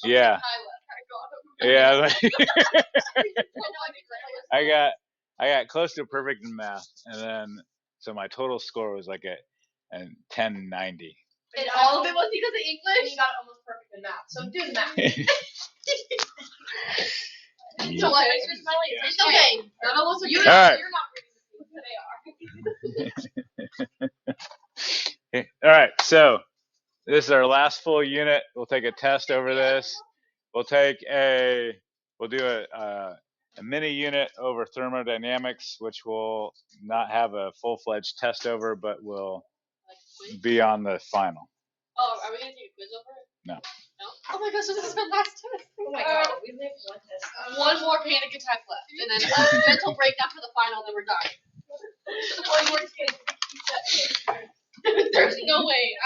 Yeah. Yeah. I got close to perfect in math, and then so my total score was like a 1090. And all of it was because of English. You got it almost perfect in math. So do the math. So like, it's okay. None of us are good. All right. You're not reading they are. All right. So this is our last full unit. We'll take a test over this. We'll do a mini unit over thermodynamics, which will not have a full-fledged test over, but will be on the final. Oh, are we gonna take a quiz over it? No. No? Oh my gosh, so this is our last test. Oh my god, we have one test. One more panic attack left, and then a mental breakdown for the final, then we're done. One more kid. There's no way.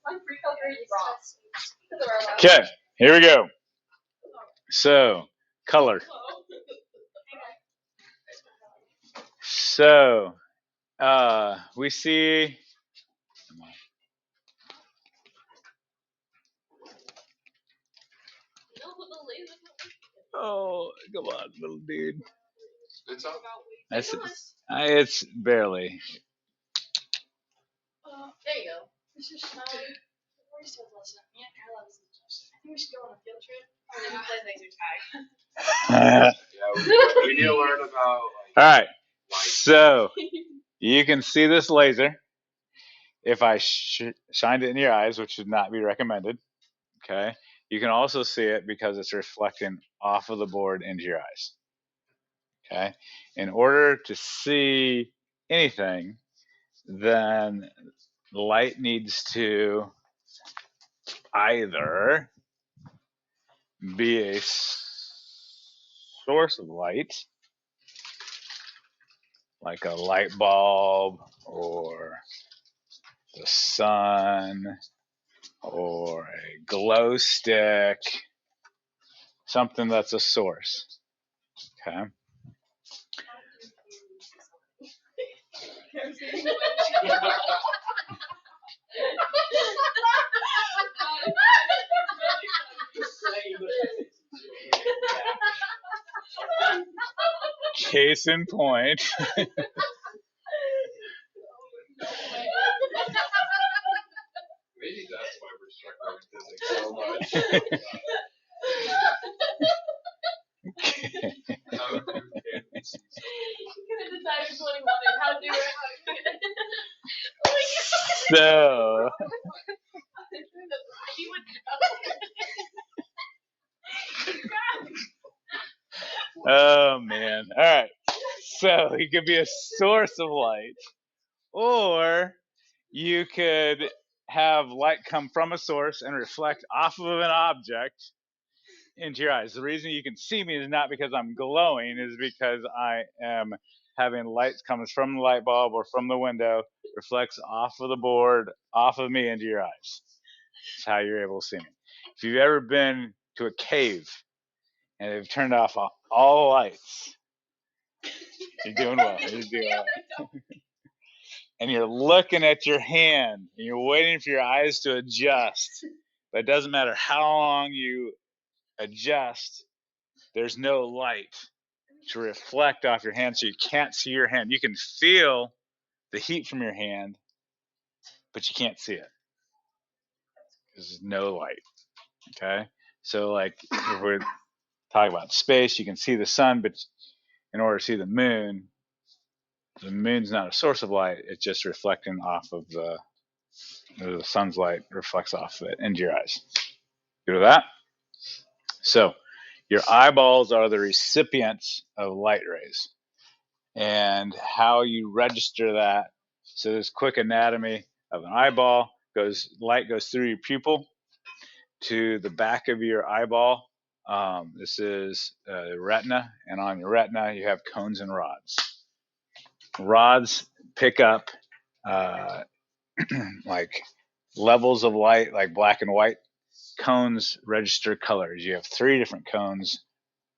My freak-out rate is wrong. Okay, here we go. So, color. So, we see. Oh, come on, little dude. It's up. It's barely. There you go. Mr. Smiley. Where's his lesson? Yeah, Carla was in I think we should go on a field trip. Or maybe play laser tag. Yeah, we need to learn about. All right. So you can see this laser. If I shined it in your eyes, which would not be recommended, okay, you can also see it because it's reflecting off of the board into your eyes. Okay, in order to see anything, then light needs to either be a source of light, like a light bulb or the sun or a glow stick, something that's a source. Okay. Case in point. Maybe that's why we're struggling with physics so much. How do kids see something? You could have decided what he wanted. How to do it. So. He would Oh man. All right. So it could be a source of light, or you could have light come from a source and reflect off of an object into your eyes. The reason you can see me is not because I'm glowing, is because I am having light comes from the light bulb or from the window, reflects off of the board, off of me into your eyes. That's how you're able to see me. If you've ever been to a cave and they've turned off all the lights, you're doing well. You're doing well. And you're looking at your hand and you're waiting for your eyes to adjust. But it doesn't matter how long you adjust, there's no light to reflect off your hand, so you can't see your hand. You can feel the heat from your hand, but you can't see it. There's no light. Okay? So like if we're talking about space, you can see the sun, but in order to see the moon's not a source of light, it's just reflecting off of the sun's light reflects off of it into your eyes. Good with that? So your eyeballs are the recipients of light rays. And how you register that, so this quick anatomy of an eyeball, light goes through your pupil to the back of your eyeball. This is the retina, and on your retina you have cones and rods. Rods pick up like levels of light, like black and white. Cones register colors. You have 3 different cones: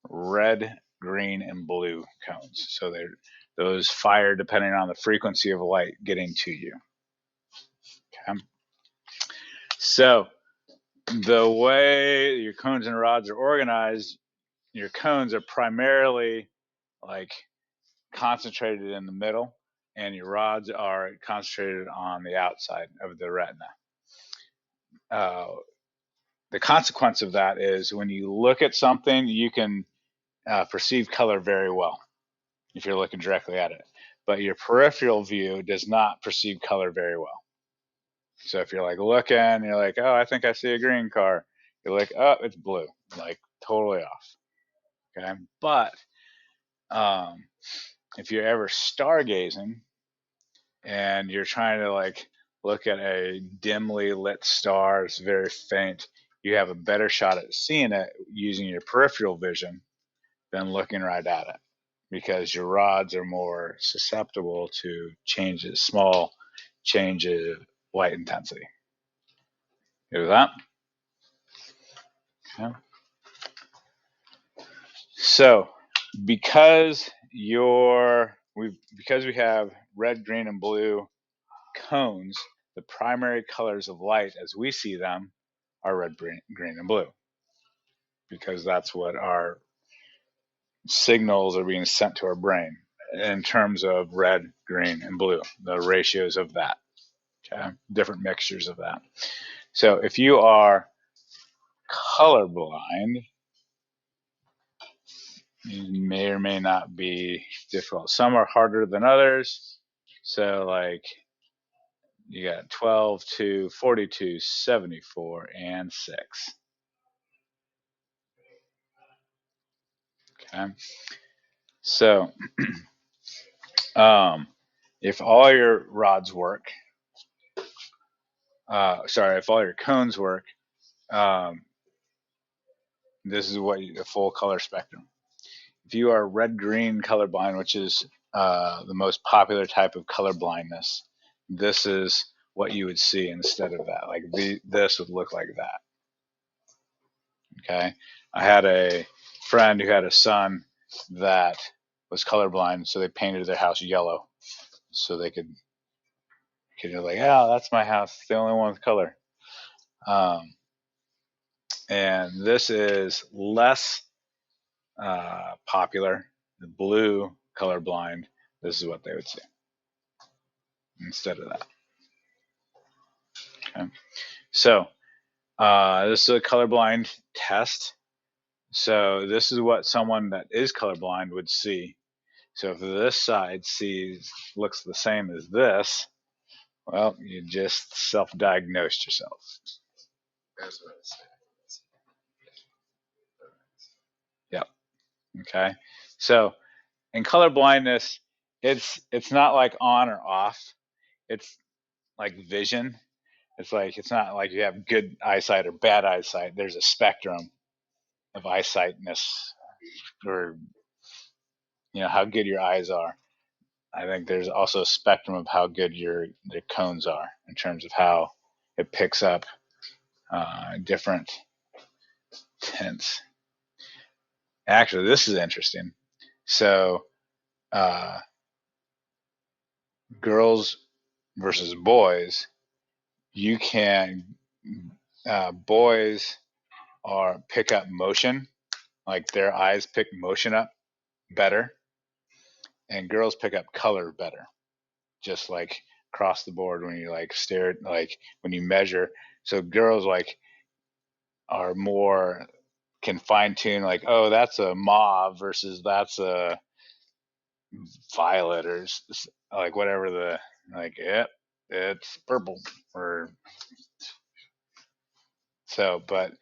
red, green, and blue cones. So those fire depending on the frequency of light getting to you. Okay. So the way your cones and rods are organized, your cones are primarily like concentrated in the middle, and your rods are concentrated on the outside of the retina. The consequence of that is when you look at something, you can perceive color very well if you're looking directly at it. But your peripheral view does not perceive color very well. So if you're like looking, you're like, oh, I think I see a green car. You're like, oh, it's blue. Like totally off. Okay. But if you're ever stargazing and you're trying to like look at a dimly lit star, it's very faint, you have a better shot at seeing it using your peripheral vision than looking right at it, because your rods are more susceptible to changes, small changes of light intensity. Hear that? Okay. So because we have red, green, and blue cones, the primary colors of light as we see them are red, green, and blue, because that's what our signals are being sent to our brain in terms of red, green, and blue, the ratios of that. Okay, different mixtures of that. So if you are colorblind, it may or may not be difficult. Some are harder than others. So like you got 12 to 42, 74, and 6. Okay. So if all your rods work, if all your cones work, this is what the full color spectrum. If you are red-green colorblind, which is the most popular type of color blindness, this is what you would see instead of that. Like this would look like that. Okay. I had a friend who had a son that was colorblind, so they painted their house yellow so they could like, oh, that's my house. It's the only one with color. And this is less popular. The blue colorblind, this is what they would see instead of that. Okay. So this is a colorblind test. So this is what someone that is colorblind would see. So if this side looks the same as this, well, you just self-diagnosed yourself. That's what I said. Yep. Okay. So in color blindness, it's not like on or off. It's like vision. It's not like you have good eyesight or bad eyesight. There's a spectrum of eyesightness, or how good your eyes are. I think there's also a spectrum of how good the cones are in terms of how it picks up different tints. Actually, this is interesting. So, girls versus boys, boys pick up motion, like their eyes pick motion up better, and girls pick up color better, just like across the board when you like stare, like when you measure. So girls like are more, can fine tune, like, oh, that's a mauve versus that's a violet, or like whatever it's purple, or so. But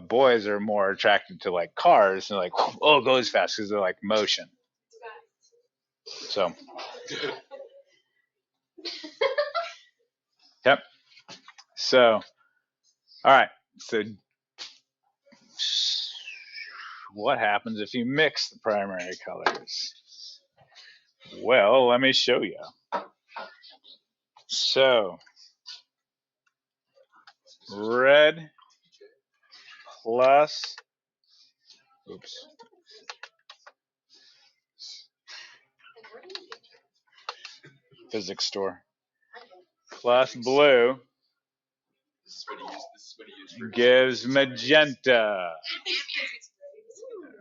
boys are more attracted to like cars and like, oh, it goes fast because they're like motion. So yep. So all right. So what happens if you mix the primary colors? Well, let me show you. So red plus, physics store, plus blue This is what he used for gives magenta.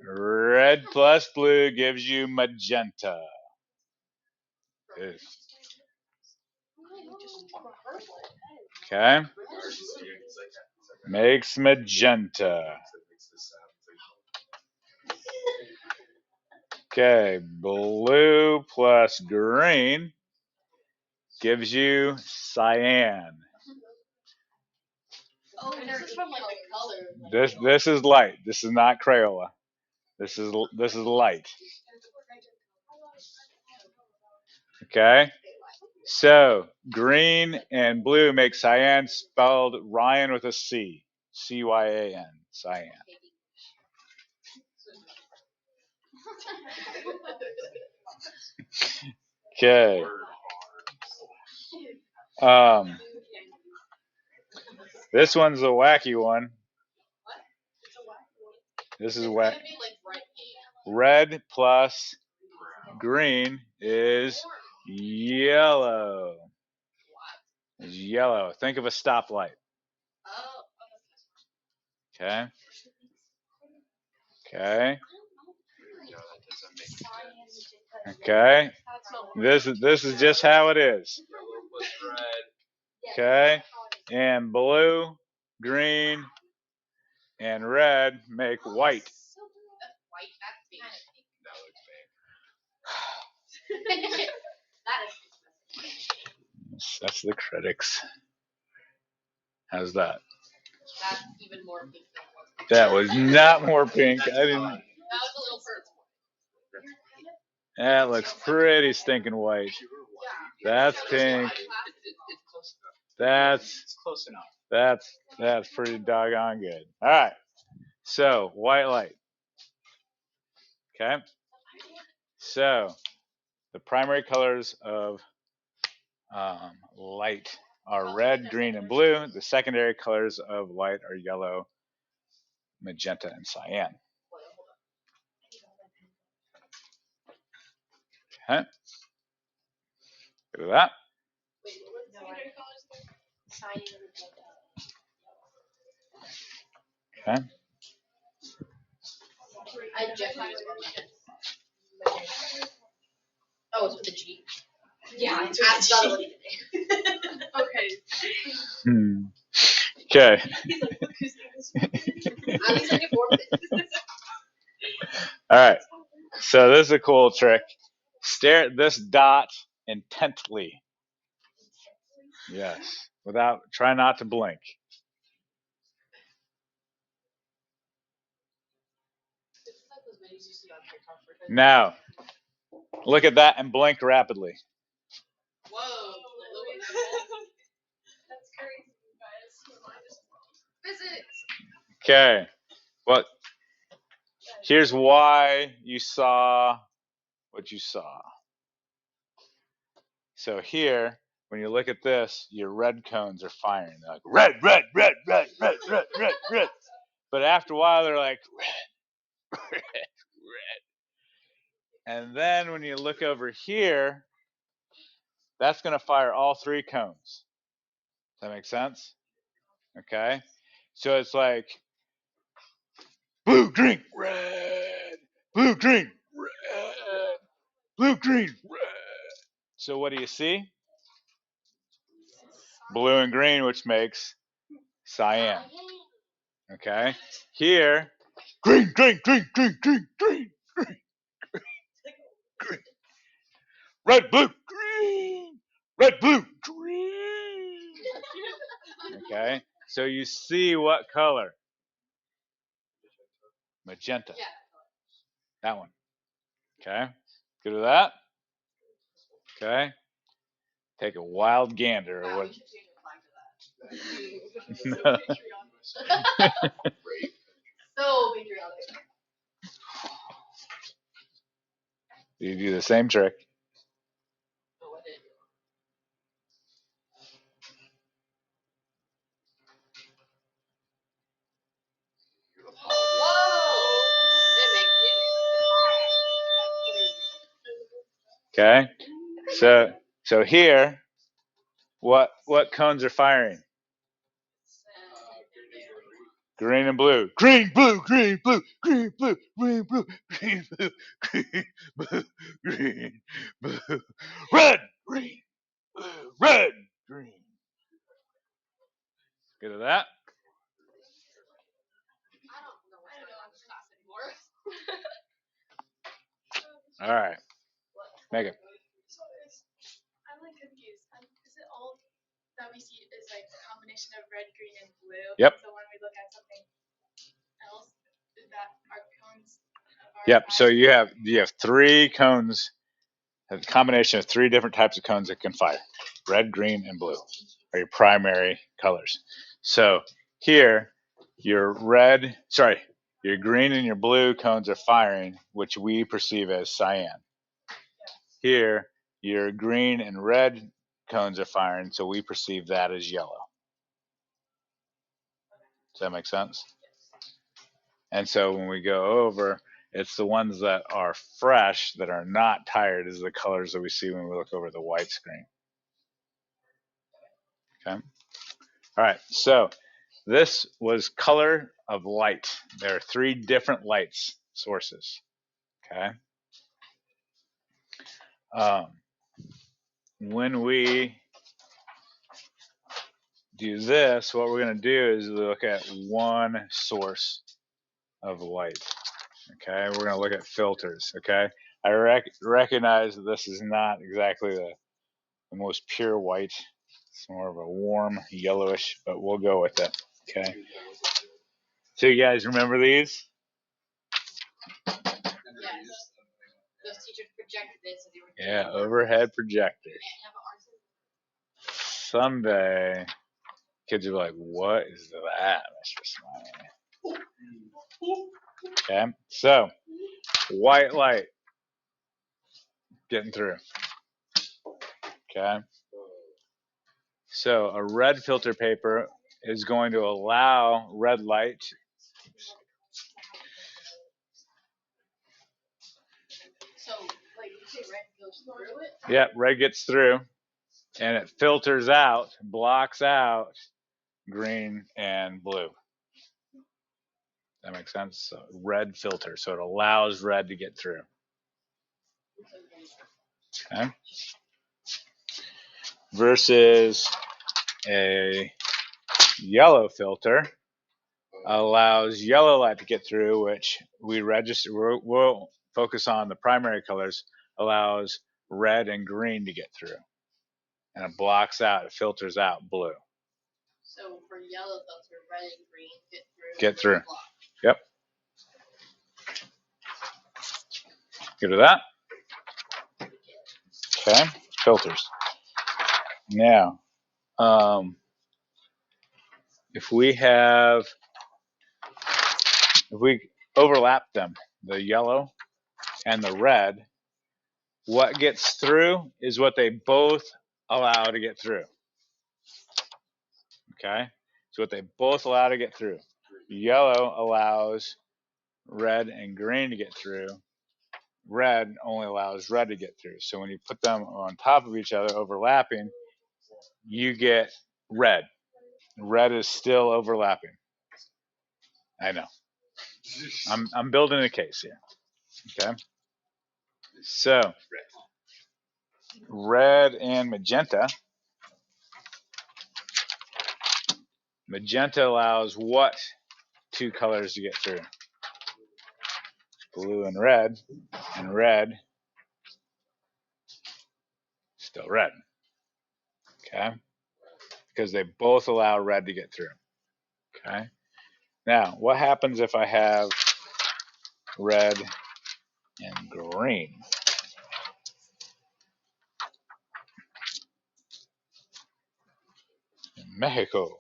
Red plus blue gives you magenta. Good. Okay. Makes magenta. Okay, blue plus green gives you cyan. Oh, this is from like the color. This is light. This is not Crayola. This is light. Okay. So green and blue make cyan, spelled Ryan with a C. C-Y-A-N. Cyan. Okay. This one's a wacky one. This is wet. Red plus green is yellow. Is yellow. Think of a stoplight. Okay. Okay. Okay. This is just how it is. Okay. And blue, green, and red make white. That's the critics. How's that? That's even more pink than it was. That was not more pink. I didn't. That was a little purple. That looks pretty stinking white. That's pink. That's close enough. That's pretty doggone good. All right. So white light. Okay. So the primary colors of light are red, green, and blue. The secondary colors of light are yellow, magenta, and cyan. Okay. Good with that. Okay. I definitely Oh, it's with a G. Yeah, it's with a G. Okay. Okay. At least I knew more of it. All right. So this is a cool trick. Stare at this dot intently. Yes. Try not to blink. Now, look at that and blink rapidly. Whoa. That's crazy, guys. Physics. Okay. Well, here's why you saw what you saw. So here, when you look at this, your red cones are firing. They're like red, red, red, red, red, red, red, red. But after a while, they're like red, red, red. And then when you look over here, that's going to fire all three cones. Does that make sense? Okay. So it's like blue, green, red, blue, green, red, blue, green, red. So what do you see? Blue and green, which makes cyan. Okay. Here, green, green, green, green, green, green, green, green, red, blue, green, red, blue, green. Okay. So you see what color? Magenta. Yeah. That one. Okay. Good with that? Okay. Take a wild gander. Or what? So patriotic. You do the same trick. Okay. So here, what cones are firing? Green and blue. Green, blue, green, blue, green, blue, green, blue, green, blue, green, blue, green, blue, red, green, blue, red, green. Good at that? I don't know what's going on in class anymore. All right. Megan. So I'm like confused. Is it all that we see is like a combination of red, green, and blue? Yep. So when we look at something else, is that our cones? Yep. So you have 3 cones, a combination of 3 different types of cones that can fire. Red, green, and blue are your primary colors. So here, your green and your blue cones are firing, which we perceive as cyan. Here, your green and red cones are firing, so we perceive that as yellow. Does that make sense? And so when we go over, it's the ones that are fresh, that are not tired, is the colors that we see when we look over the white screen. Okay. All right. So this was color of light. There are 3 different light sources. Okay. When we do this, what we're going to do is look at one source of light. Okay. We're going to look at filters. Okay. I recognize that this is not exactly the most pure white. It's more of a warm yellowish, but we'll go with it. Okay. So you guys remember these? Yes. Those teachers projected it, so they were. Yeah, overhead projectors. Someday, kids will be like, "What is that, Mr. Smiley?" Okay. So, white light getting through. Okay. So a red filter paper is going to allow red light. So, like, you say red goes through it? Yeah, red gets through, and it filters out, blocks out green and blue. That makes sense? So red filter, so it allows red to get through. Okay. Versus a yellow filter allows yellow light to get through, which we'll focus on the primary colors, allows red and green to get through. And it blocks out, it filters out blue. So for yellow filter, red and green get through. Get through. Yep. Good with that? Okay. Filters. Now, if we overlap them, the yellow and the red, what gets through is what they both allow to get through. Okay? So what they both allow to get through. Yellow allows red and green to get through. Red only allows red to get through. So when you put them on top of each other, overlapping, you get red. Red is still overlapping. I know. I'm building a case here. Okay? So red and magenta. Magenta allows what 2 colors to get through? Blue and red still red. Okay? Because they both allow red to get through. Okay? Now, what happens if I have red and green? In Mexico.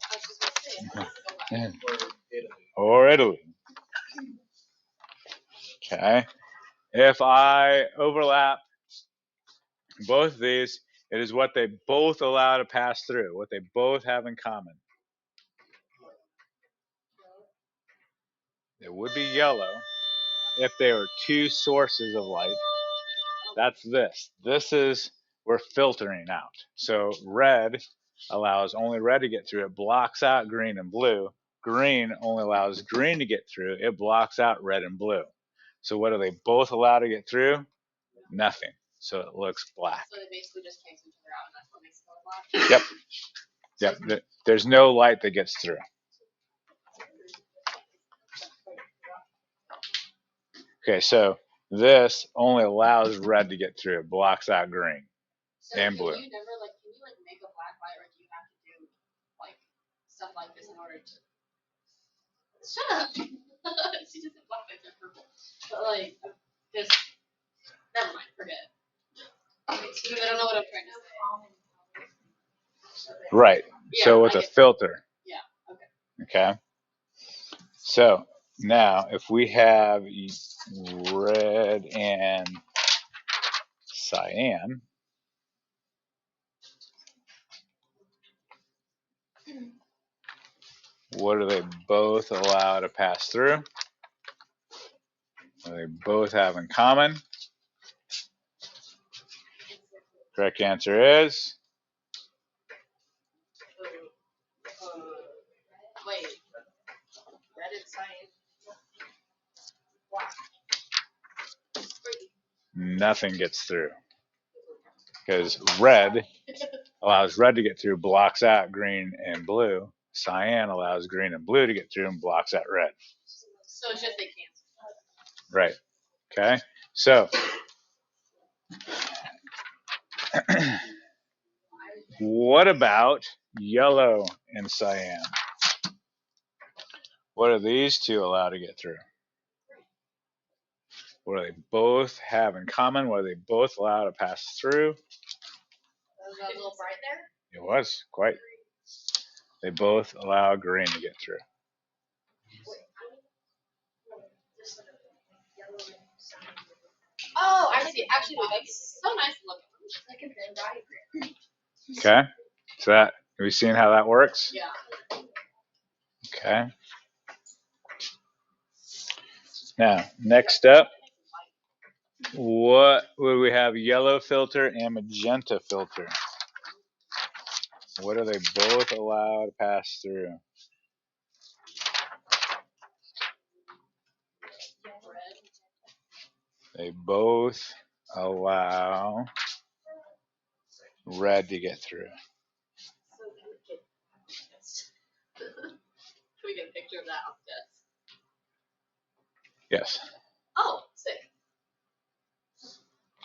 Or Italy. Okay? If I overlap both of these, it is what they both allow to pass through, what they both have in common. It would be yellow if there were 2 sources of light. That's this. This is, we're filtering out. So red allows only red to get through. It blocks out green and blue. green only allows green to get through. It blocks out red and blue. So what do they both allow to get through? Nothing. So it looks black. So they basically just cancel each other out, and that's what makes it color black. Yep. There's no light that gets through. Okay, so this only allows red to get through. It blocks out green and blue. Can you make a black light, or do you have to do like stuff like this in order to? Shut up. She just said black lights are purple, but like just never mind. Forget it. Because I don't know what I'm trying to say. Right. Yeah, So with a filter. Yeah. Okay. Okay. So now if we have red and cyan, what do they both allow to pass through? What do they both have in common? Correct answer is Wait. Red and cyan. Black. nothing gets through. Because red allows red to get through, blocks out green and blue. Cyan allows green and blue to get through and blocks out red. So it's just they cancel. Right. Okay. So what about yellow and cyan? What do these two allow to get through? What do they both have in common? What do they both allow to pass through? Was that a little bright there? It was quite. They both allow green to get through. Oh, I see. Actually, that's so nice to look at. Like a Venn diagram. Okay. So that, have we seen how that works? Yeah. Okay. Now, next up, what would we have? Yellow filter and magenta filter. What do they both allow to pass through? They both allow red to get through. Can we get a picture of that on this? Yes. Oh, sick.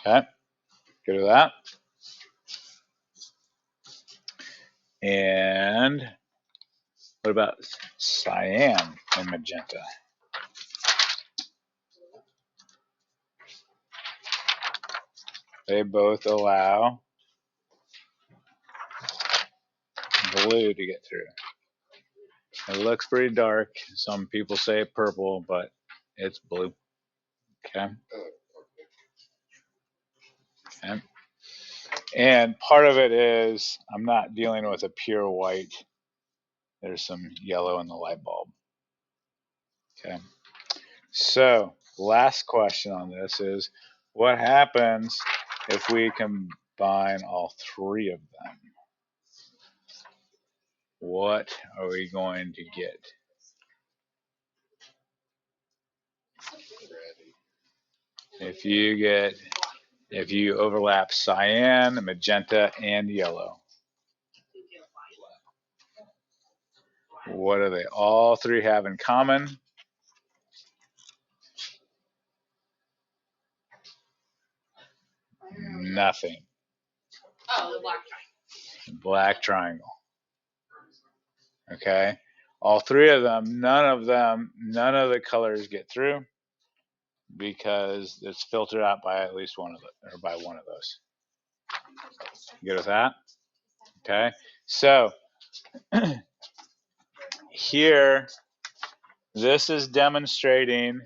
Okay. Good with that. And what about cyan and magenta? They both allow blue to get through. It looks pretty dark. Some people say purple, but it's blue. Okay. Okay. And part of it is I'm not dealing with a pure white. There's some yellow in the light bulb. Okay. So last question on this is, what happens if we combine all three of them? What are we going to get? If you overlap cyan, magenta, and yellow, what do they all three have in common? Nothing. Oh, the black triangle. Black triangle. Okay. All three of them, none of the colors get through because it's filtered out by at least one of them, or by one of those. Good with that? Okay. So here, this is demonstrating.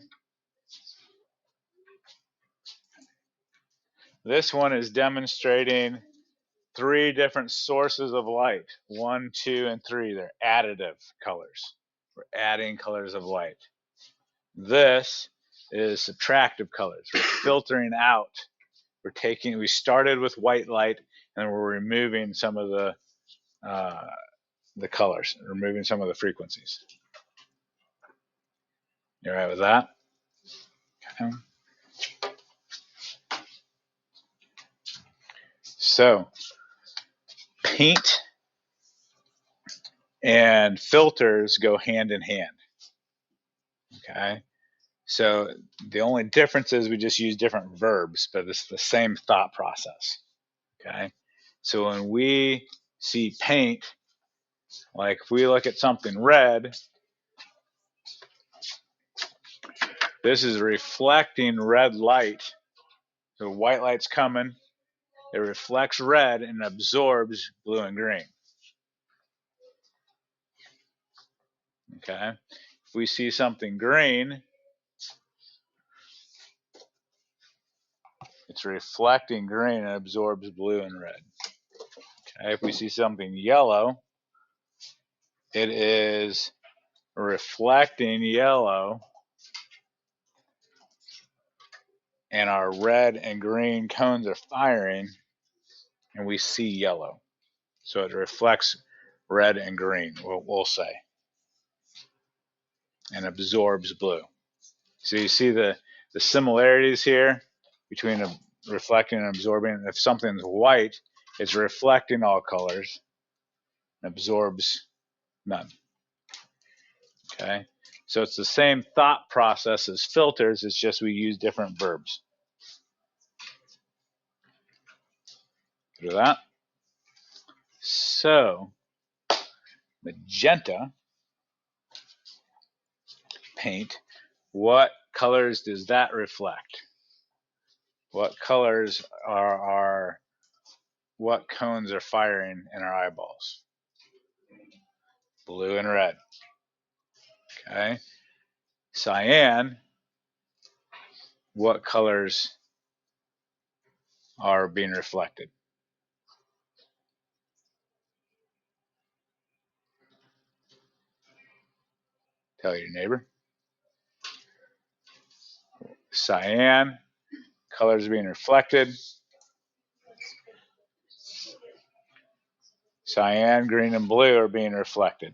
This one is demonstrating three different sources of light. 1, 2, and 3. They're additive colors. We're adding colors of light. This is subtractive colors. We're filtering out. We started with white light, and we're removing some of the colors, removing some of the frequencies. You all right with that? Okay. So paint and filters go hand in hand. Okay. So the only difference is we just use different verbs, but it's the same thought process. Okay. So when we see paint, like if we look at something red, this is reflecting red light. So white light's coming, it reflects red and absorbs blue and green. Okay. If we see something green, it's reflecting green and absorbs blue and red. Okay. If we see something yellow, it is reflecting yellow, and our red and green cones are firing, and we see yellow. So it reflects red and green, we'll say, and absorbs blue. So you see the similarities here between reflecting and absorbing. If something's white, it's reflecting all colors and absorbs none. Okay, so it's the same thought process as filters, it's just we use different verbs. Do that. So magenta paint, what colors does that reflect? What colors are what cones are firing in our eyeballs? Blue and red. Okay. Cyan, what colors are being reflected? Tell your neighbor. Cyan, colors being reflected. Cyan, green, and blue are being reflected.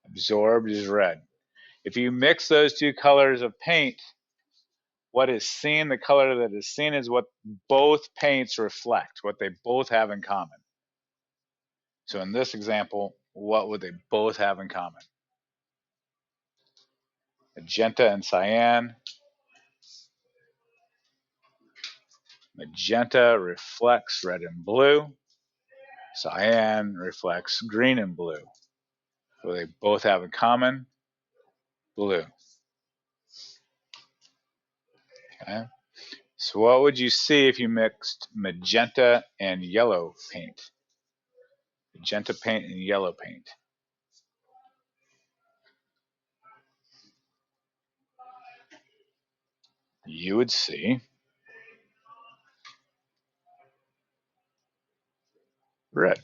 Absorbed is red. If you mix those two colors of paint, what is seen, the color that is seen is what both paints reflect, what they both have in common. So in this example, what would they both have in common? Magenta and cyan. Magenta reflects red and blue. Cyan reflects green and blue. What do they both have in common? Blue. Okay. So what would you see if you mixed magenta and yellow paint? Magenta paint and yellow paint. You would see red.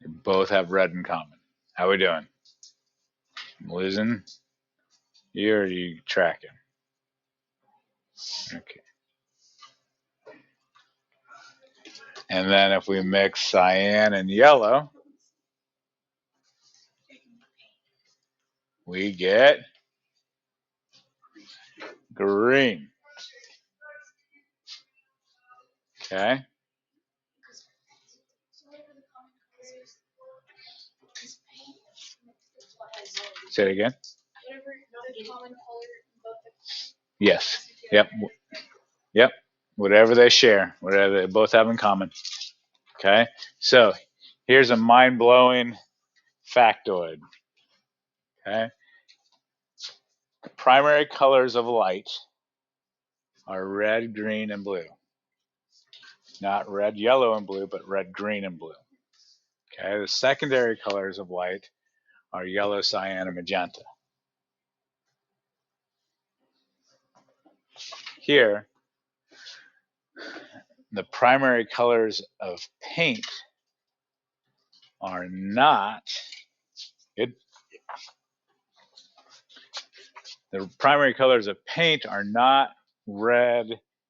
They both have red in common. How are we doing? I'm losing you, or are you tracking? Okay. And then if we mix cyan and yellow, we get green. Okay. Say it again. Yes. Yep. Yep. Whatever they share, whatever they both have in common. Okay. So here's a mind-blowing factoid. Okay. The primary colors of light are red, green, and blue. Not red, yellow, and blue, but red, green, and blue. Okay. The secondary colors of light are yellow, cyan, and magenta. Here, the primary colors of paint are not it. The primary colors of paint are not red,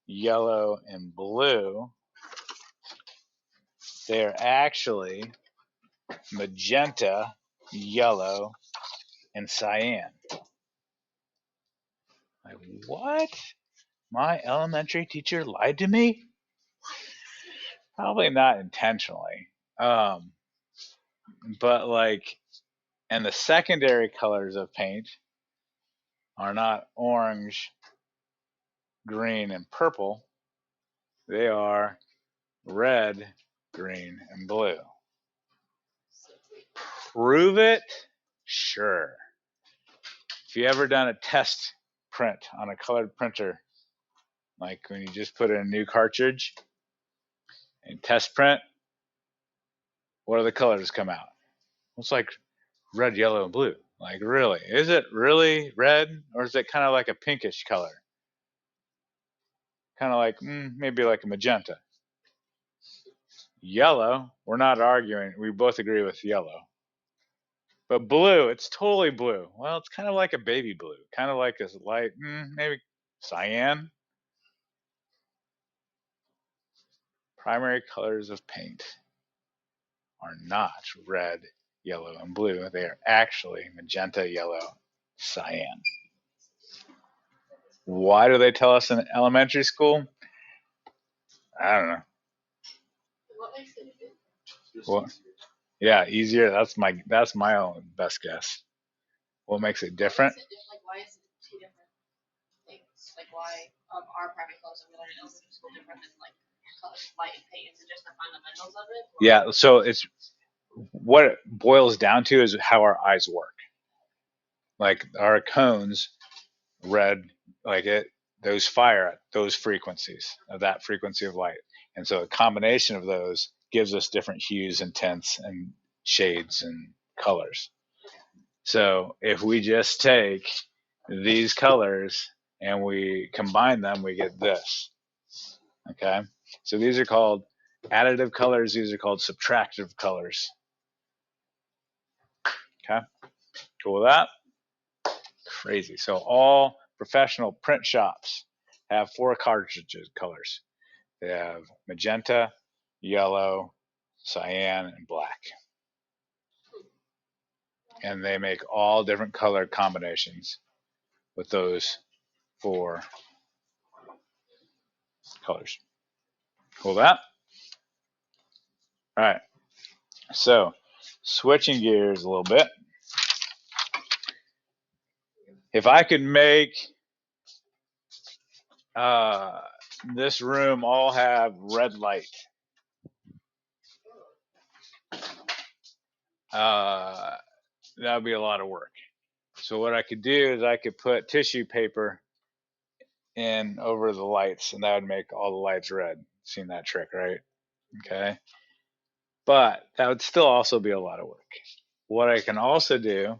yellow, and blue. They are actually magenta, yellow, and cyan. Like, what? My elementary teacher lied to me? Probably not intentionally. But like, and the secondary colors of paint are not orange, green, and purple. They are red, green, and blue. Prove it? Sure. If you ever done a test print on a colored printer, like when you just put in a new cartridge and test print, what do the colors come out? It's like red, yellow, and blue. Like, really? Is it really red, or is it kind of like a pinkish color? Kind of like, maybe like a magenta. Yellow, we're not arguing. We both agree with yellow. But blue, it's totally blue. Well, it's kind of like a baby blue. Kind of like a light, maybe cyan. Primary colors of paint are not red, yellow, and blue. They are actually magenta, yellow, cyan. Why do they tell us in elementary school? I don't know. What makes it different? What? Yeah, easier. That's my own best guess. What makes it different? Like, why is it two different things? Like, why are primary colors of learning elementary school different than like light and paint? Is it just the fundamentals of it? Or? Yeah. So it's what it boils down to is how our eyes work. Like our cones, red, like those fire at those frequencies of that frequency of light, and so a combination of those gives us different hues and tints and shades and colors. So if we just take these colors and we combine them, we get this. Okay. So these are called additive colors. These are called subtractive colors. Okay. Cool with that? Crazy. So all professional print shops have 4 cartridges colors. They have magenta, yellow, cyan, and black. And they make all different color combinations with those 4 colors. Cool with that? All right. So switching gears a little bit. If I could make this room all have red light, that would be a lot of work. So what I could do is I could put tissue paper in over the lights, and that would make all the lights red. Seen that trick, right? Okay. But that would still also be a lot of work. What I can also do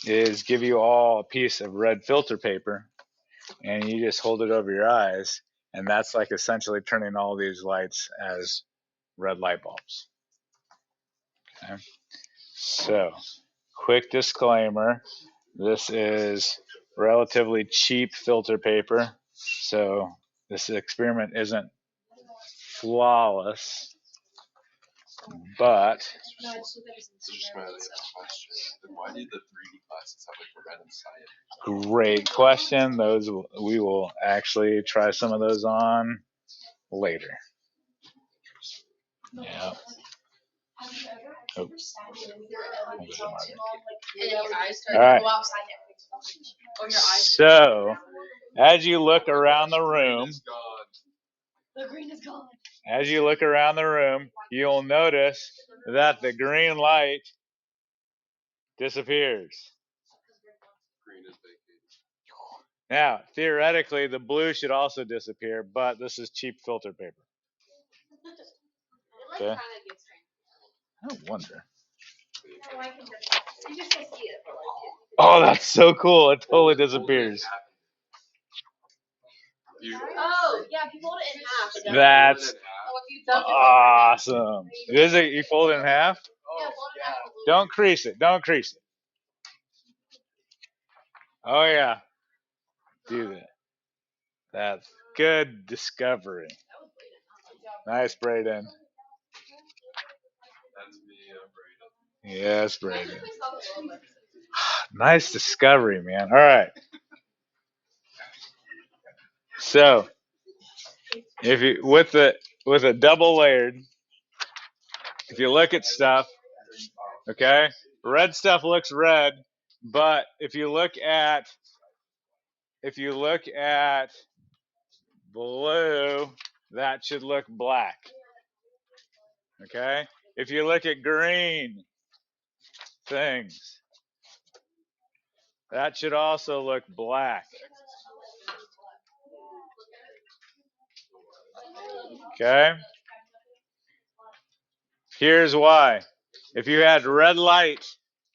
is give you all a piece of red filter paper, and you just hold it over your eyes, and that's like essentially turning all these lights as red light bulbs. Okay. So, quick disclaimer, this is relatively cheap filter paper, so this experiment isn't flawless, but No, I just looked at this So just my other question. Then why do the 3D classes have like red and cyan? great question. Those we will actually try some of those on later. Yeah. Oh. All right. So, as you look around the room, The green is gone. as you look around the room, you'll notice that the green light disappears. Green is vacated. Now, theoretically, the blue should also disappear, but this is cheap filter paper. Okay. I wonder. Oh, that's so cool. It totally disappears. Oh, yeah, if you fold it in half. It does. That's Oh, if you dunk it awesome. Is it? You fold it in half? Yeah, fold it in half. Don't crease it. Don't crease it. Oh, yeah. Do that. That's good discovery. Nice braid in. That's me, Brayden. Yes, Brandon. Nice discovery, man. All right. So if you with a double layered, if you look at stuff, okay, red stuff looks red, but if you look at blue, that should look black. Okay? If you look at green things, that should also look black. Okay? Here's why. If you had red light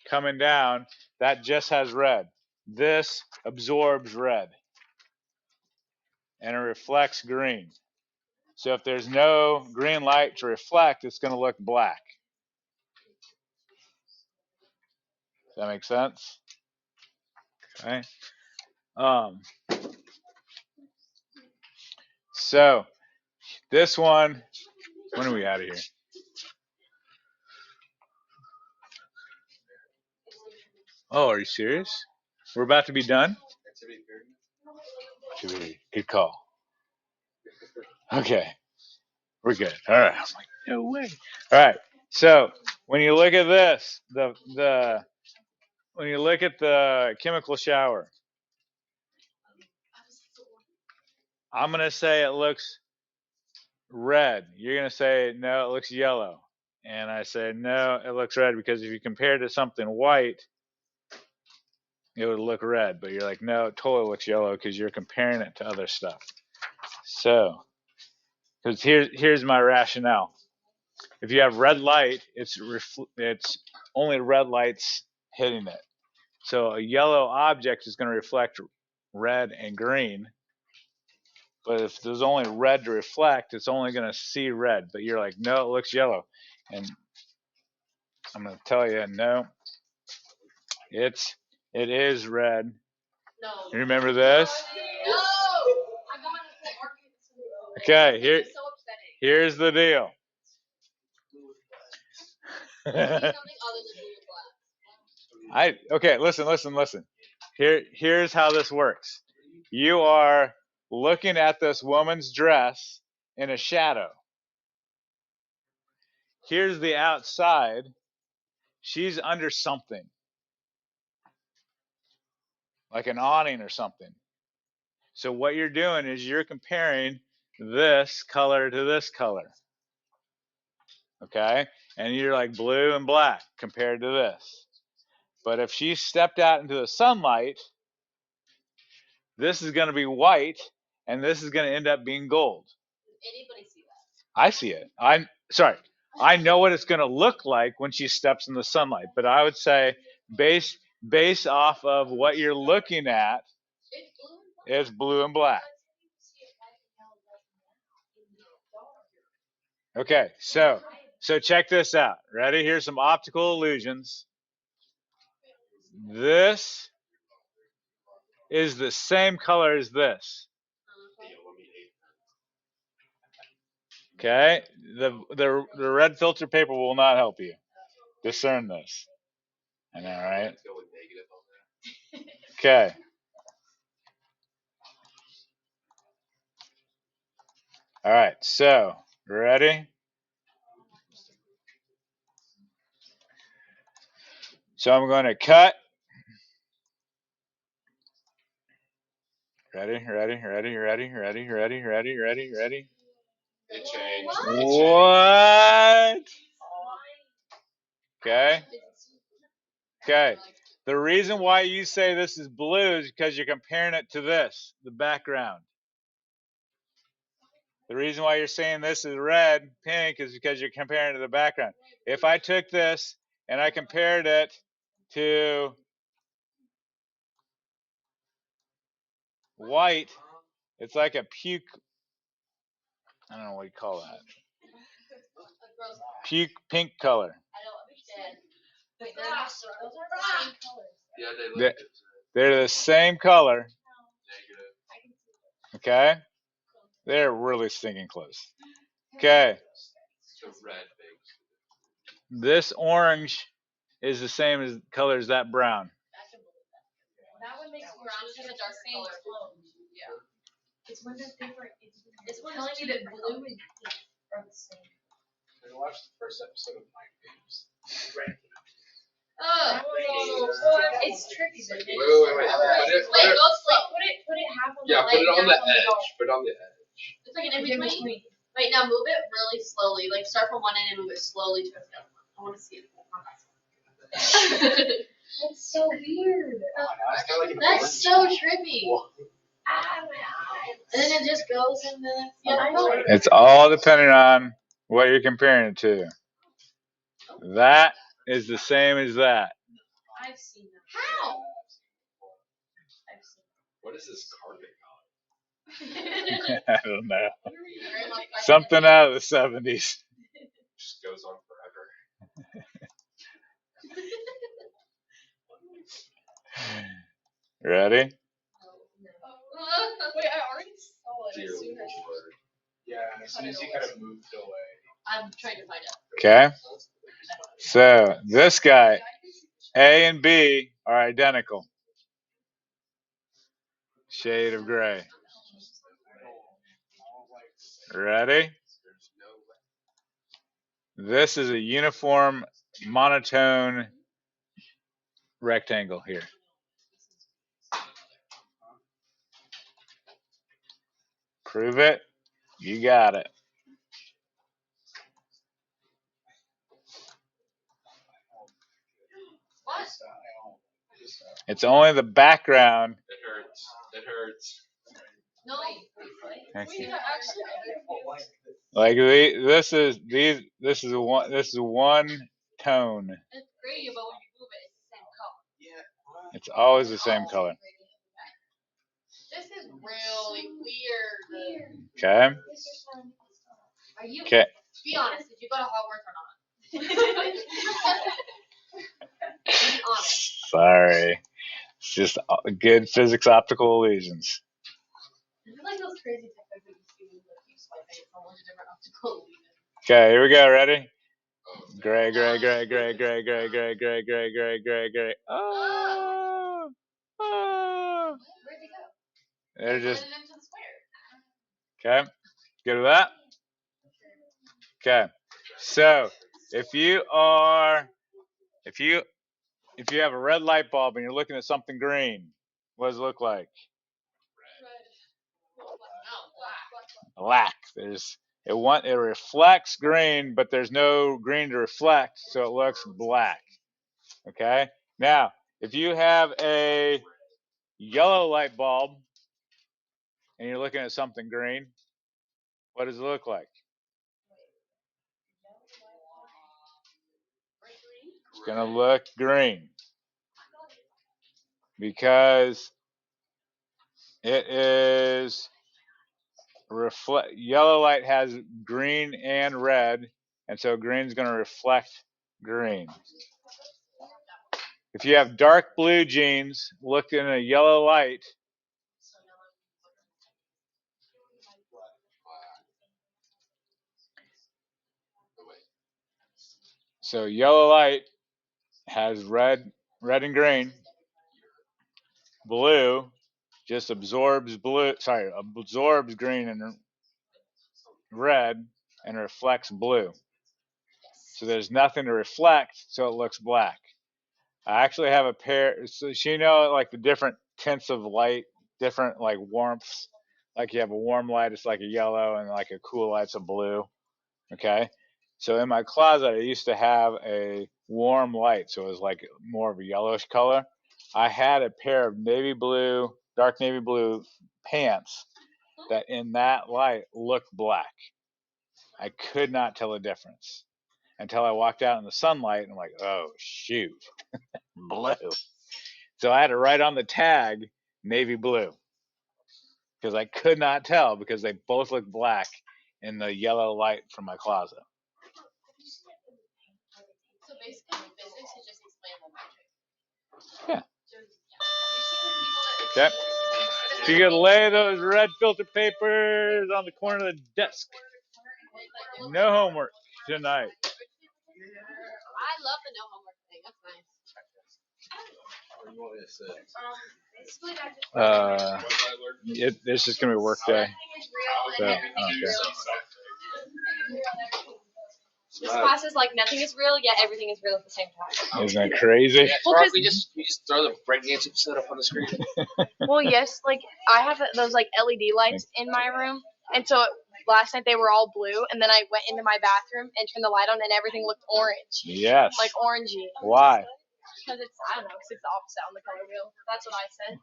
coming down, that just has red. This absorbs red and it reflects green. So if there's no green light to reflect, it's going to look black. Does that make sense? Okay. So this one, when are we out of here? Oh, are you serious? We're about to be done? Good call. Okay. We're good. All right. I'm like, no way. All right. So when you look at this, when you look at the chemical shower, I'm gonna say it looks red. You're gonna say no, it looks yellow. And I say no, it looks red because if you compare it to something white, it would look red. But you're like, no, it totally looks yellow because you're comparing it to other stuff. So, because here's my rationale. If you have red light, it's only red lights hitting it. So a yellow object is going to reflect red and green. But if there's only red to reflect, it's only going to see red. But you're like, no, it looks yellow. And I'm going to tell you, no, it is red. No. You remember this? No. Okay, It's so upsetting. here's the deal. Something other than blue and black. Okay, listen. Here's how this works. You are looking at this woman's dress in a shadow. Here's the outside. She's under something, like an awning or something. So what you're doing is you're comparing this color to this color. Okay? And you're like blue and black compared to this. But if she stepped out into the sunlight, this is going to be white and this is going to end up being gold. Does anybody see that? I see it. I know what it's going to look like when she steps in the sunlight, but I would say based off of what you're looking at, it's blue and black. Okay, so check this out. Ready? Here's some optical illusions. This is the same color as this. Okay? The red filter paper will not help you discern this. I know, right? Okay. All right, so ready? So I'm going to cut. Ready? It changed. What? Okay. Okay. The reason why you say this is blue is because you're comparing it to this, the background. The reason why you're saying this is red, pink, is because you're comparing it to the background. If I took this and I compared it to white, it's like a puke. I don't know what you call that. Puke pink color. I don't understand. Wait, they're not circles. Those are the same colors. Yeah, They're the same color. negative. Okay? They're really stinking close. Okay. So red makes. This orange is the same as color as that brown. That one makes more sense because it's our color. Yeah. It's when they're different. It's when telling you that blue and pink are the same. I watched the first episode of Mind Games. Oh, It's tricky. Wait. Put go sleep. Put it half on Yeah, the put it light, on the half edge. dark. Put it on the edge. It's like an In in between. Wait, now move it really slowly. Like start from one end and move it slowly to the other one. I want to see it. That's so weird. That's so trippy. And then it just goes in the other color. It's all depending on what you're comparing it to. That is the same as that. I've seen them. How? I've seen What is this carpet color? I don't know. Something out of the 70s. Just goes on forever. Ready? Wait, I already saw it Dear as soon as Lord. Yeah, as soon as you kind of moved away. I'm trying to find out. Okay. So this guy, A and B are identical. Shade of gray. Ready? This is a uniform monotone rectangle here. Prove it. You got it. What? It's only the background. It hurts. No. Wait, that actually Like this is a one tone. It's gray, but when you move it, it's the same color. It's always the same color. This is really weird. Okay. Are you? Okay. Be honest. Did you go to Hogwarts or not? Be honest. Sorry. It's just good physics optical illusions. I feel like those crazy techniques that you see when you swipe it from one different optical illusion. Okay, here we go. Ready? Oh, Gray, gray, gray, gray, gray, gray, gray, gray, gray, gray, gray, gray. Oh, oh. Where'd they go? They're just Running into the square. okay. Good with that. Okay. So if you have a red light bulb and you're looking at something green, what does it look like? Black. It reflects green, but there's no green to reflect, so it looks black. Okay? Now, if you have a yellow light bulb and you're looking at something green, what does it look like? It's going to look green because it is yellow light has green and red, and so green's going to reflect green. If you have dark blue jeans, look in a yellow light, so yellow light has red and green. Blue just absorbs green and red and reflects blue. So there's nothing to reflect, so it looks black. I actually have a pair, so you know, like the different tints of light, different like warmths. Like you have a warm light, it's like a yellow, and like a cool light's a blue. Okay. So in my closet, I used to have a warm light, so it was like more of a yellowish color. I had a pair of dark navy blue pants that in that light looked black. I could not tell the difference until I walked out in the sunlight and I'm like, oh, shoot, blue. So I had to write on the tag navy blue because I could not tell because they both looked black in the yellow light from my closet. So basically, physics is just explainable magic. Yeah. Have you seen the people that? Okay. So you can lay those red filter papers on the corner of the desk. No homework tonight. I love the no homework thing. That's nice. Where do you want me to sit? Basically, I just. It's just gonna be a work day. So, Everything is real and everything okay. is real. This class is like nothing is real, yet everything is real at the same time. Isn't that crazy? Yeah, Well, well, 'cause- we just throw the breakdance episode up on the screen. Well, yes, like I have those like LED lights in my room, and so last night they were all blue, and then I went into my bathroom and turned the light on, and everything looked orange, Yes. like orangey. Why? Because it's I don't know, because it's the opposite on the color wheel. That's what I said.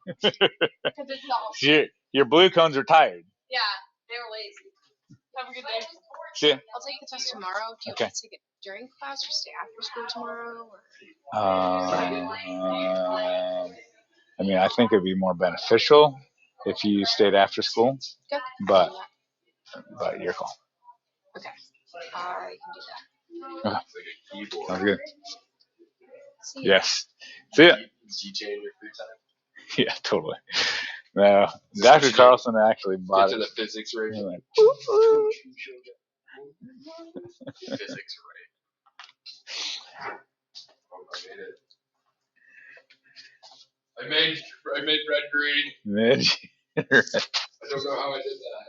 Because it's the opposite. Your blue cones are tired. Yeah, they were lazy. Have a good day. See ya. I'll take the test tomorrow. Do you Okay. want to take it during class or stay after school tomorrow? Or? I mean, I think it'd be more beneficial if you stayed after school, Okay. but your call. Okay. I can do that. It's like a keyboard. Sounds good. See you. Yes. See ya. DJ in your free time. Yeah, totally. No, Dr. Carlson actually Get bought to it. the physics rate. He went, Physics rate. Oh, I made it. I made red green. Midge. I don't know how I did that.